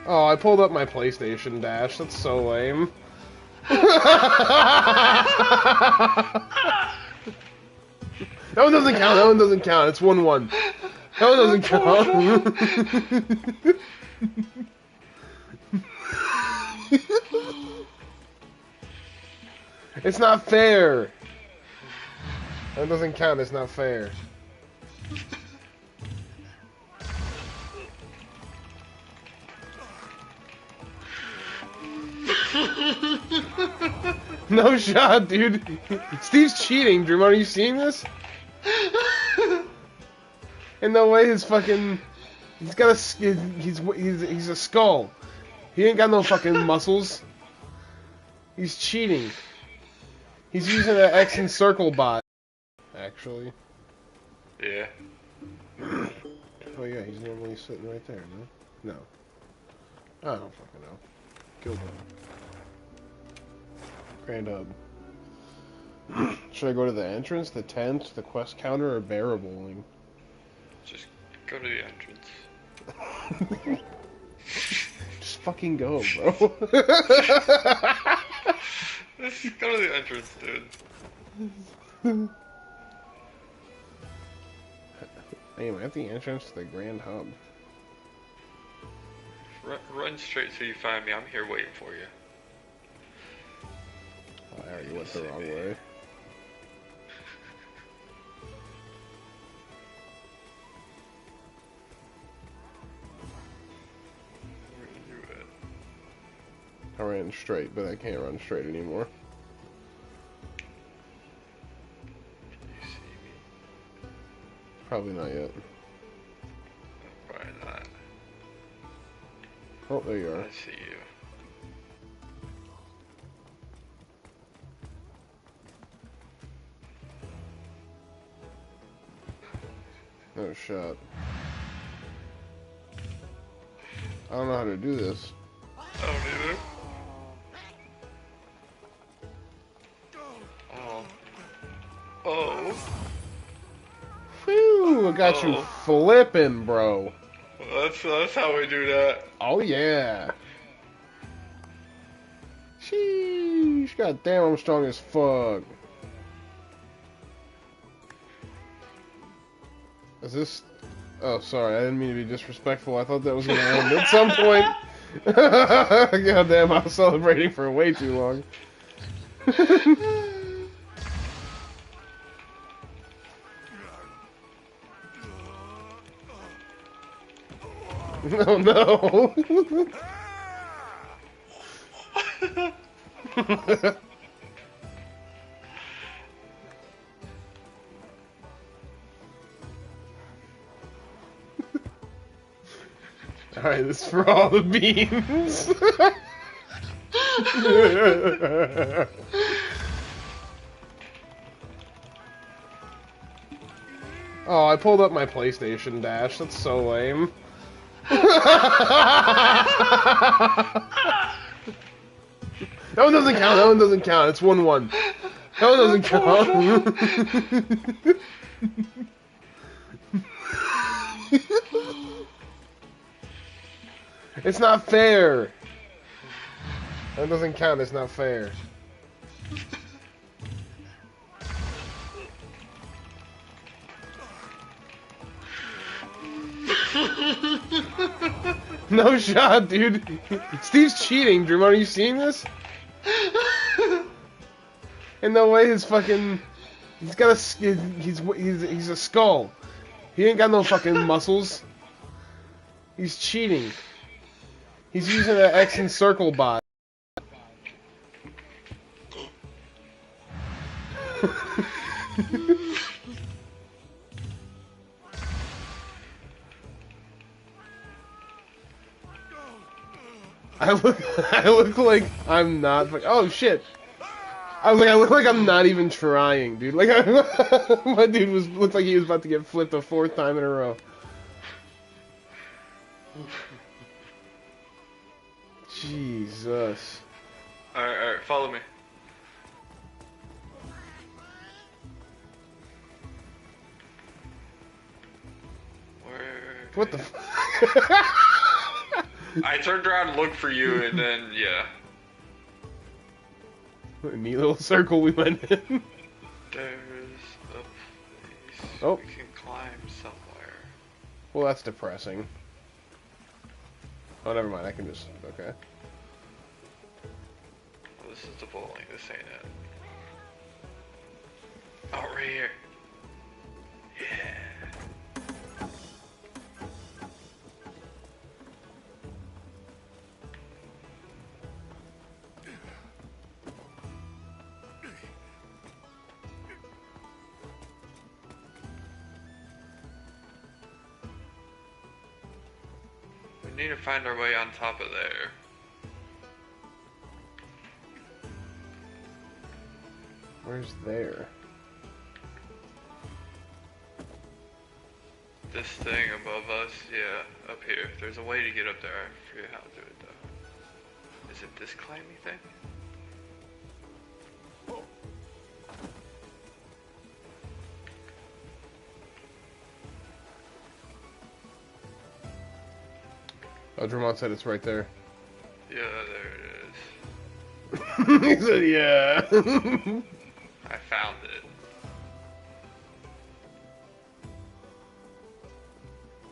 Oh, I pulled up my PlayStation Dash. That's so lame. That one doesn't count. That one doesn't count. It's 1-1. That one doesn't count. It's not fair. That doesn't count. It's not fair. No shot, dude. Steve's cheating, Dream. Are you seeing this? In no way his fucking... He's got a... He's a skull. He ain't got no fucking muscles. He's cheating. He's using an X and circle bot. Actually. Yeah. Oh yeah, he's normally sitting right there, no? No. I don't fucking know. Killed him. Grand Hub. Should I go to the entrance, the tent, the quest counter, or barrel bowling? Just go to the entrance. Just fucking go, bro. Just go to the entrance, dude. I am at the entrance to the Grand Hub. Run straight till you find me. I'm here waiting for you. Oh, I already went the wrong way. I ran straight, but I can't run straight anymore. Can you see me? Probably not yet. Probably not. Oh, there you are. I see you. No shot. I don't know how to do this. I don't either. Oh. Oh. Whew, I got you flipping, bro. That's how we do that. Oh yeah. Sheesh, goddamn, I'm strong as fuck. Is this... Oh, sorry, I didn't mean to be disrespectful. I thought that was gonna end at some point. Goddamn, I was celebrating for way too long. Oh no! Alright, this is for all the beans. Oh, I pulled up my PlayStation Dash. That's so lame. That one doesn't count. That one doesn't count. It's 1-1. That one doesn't count. It's not fair. That doesn't count. It's not fair. No shot, dude. Steve's cheating, Dream. Are you seeing this? In no way his fucking... He's got a... He's a skull. He ain't got no fucking muscles. He's cheating. He's using an X and circle bot. I look like I'm not. Oh shit! I look like I'm not even trying, dude. Like my dude looked like he was about to get flipped a 4th time in a row. Jesus. Alright, follow me. What the? I turned around and looked for you, and then, yeah. What a neat little circle we went in. There's a place Oh. we can climb somewhere. Well, that's depressing. Oh, never mind. I can just... Okay. Well, this is the bowling. This ain't it. Oh, right here. Yeah. We need to find our way on top of there. Where's there? This thing above us, yeah, up here. There's a way to get up there. I forget how to do it though. Is it this climby thing? Oh, Dramont said it's right there. Yeah, there it is. He said, yeah. I found it.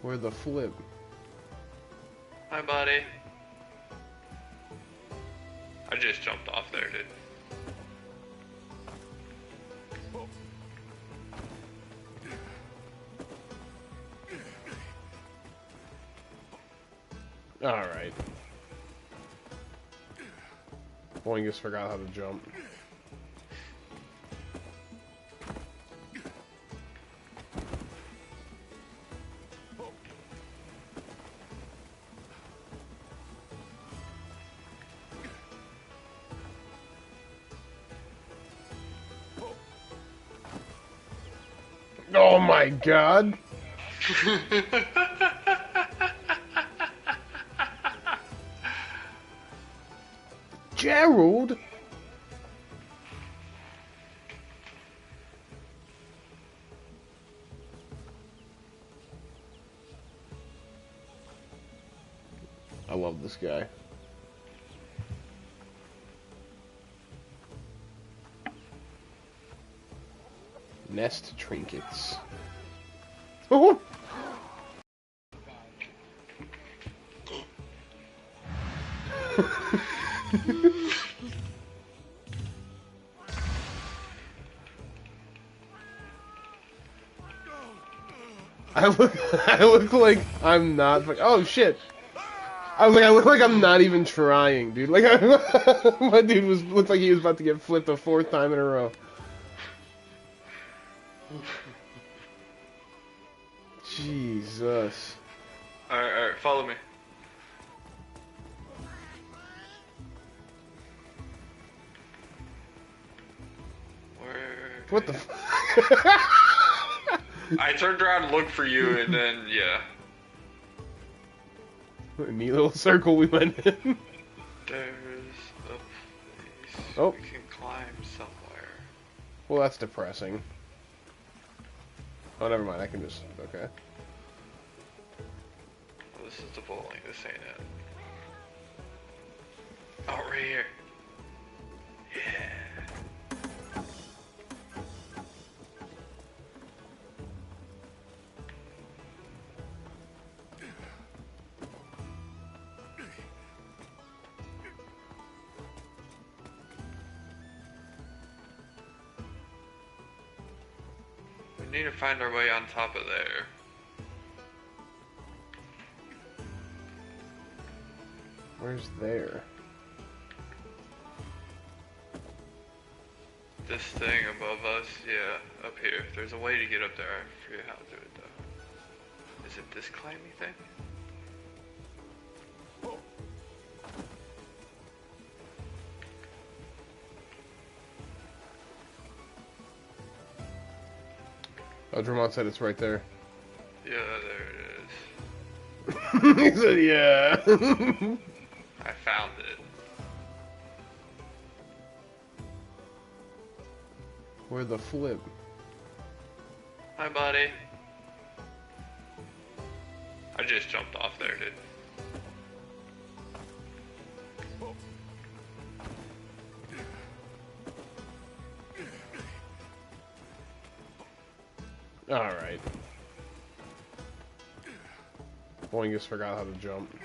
Where the flip? Hi, buddy. I just jumped off there, dude. Alright. Boing just forgot how to jump. Oh my god! Gerald? I love this guy. Nest trinkets. Oh! I look like I'm not. Oh shit! I was like, I look like I'm not even trying, dude. Like, my dude looked like he was about to get flipped a 4th time in a row. Jesus. Alright, follow me. Where? What the? I turned around and looked for you, and then, yeah. What a neat little circle we went in. There's a place Oh. we can climb somewhere. Well, that's depressing. Oh, never mind. I can just... Okay. Well, this is the bowling. This ain't it. Oh, right here. Yeah. We need to find our way on top of there. Where's there? This thing above us, yeah, up here. There's a way to get up there. I forget how to do it though. Is it this climby thing? Oh, Dramont said it's right there. Yeah, there it is. He said, yeah. I found it. Where the flip? Hi, buddy. I just jumped off there, dude. Alright. Boingus forgot how to jump.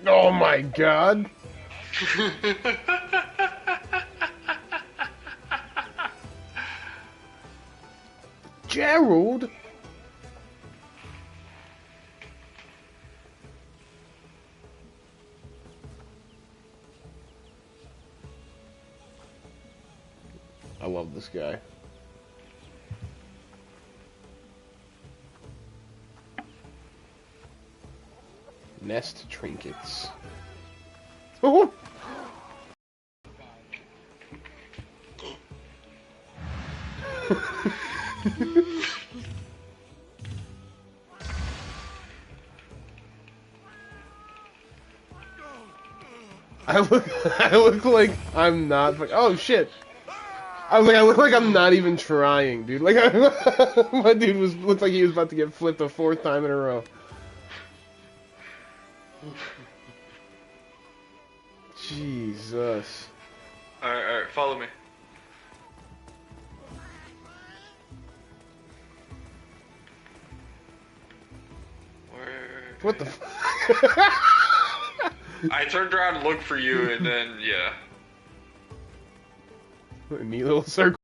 Oh my god! Gerald? I love this guy. Nest trinkets. Oh! I look like I'm not. Oh shit! I was like, I look like I'm not even trying, dude. Like, my dude looked like he was about to get flipped a 4th time in a row. Jesus. Alright, follow me. Where? What the f- I turned around and looked for you, and then, yeah. A neat little circle.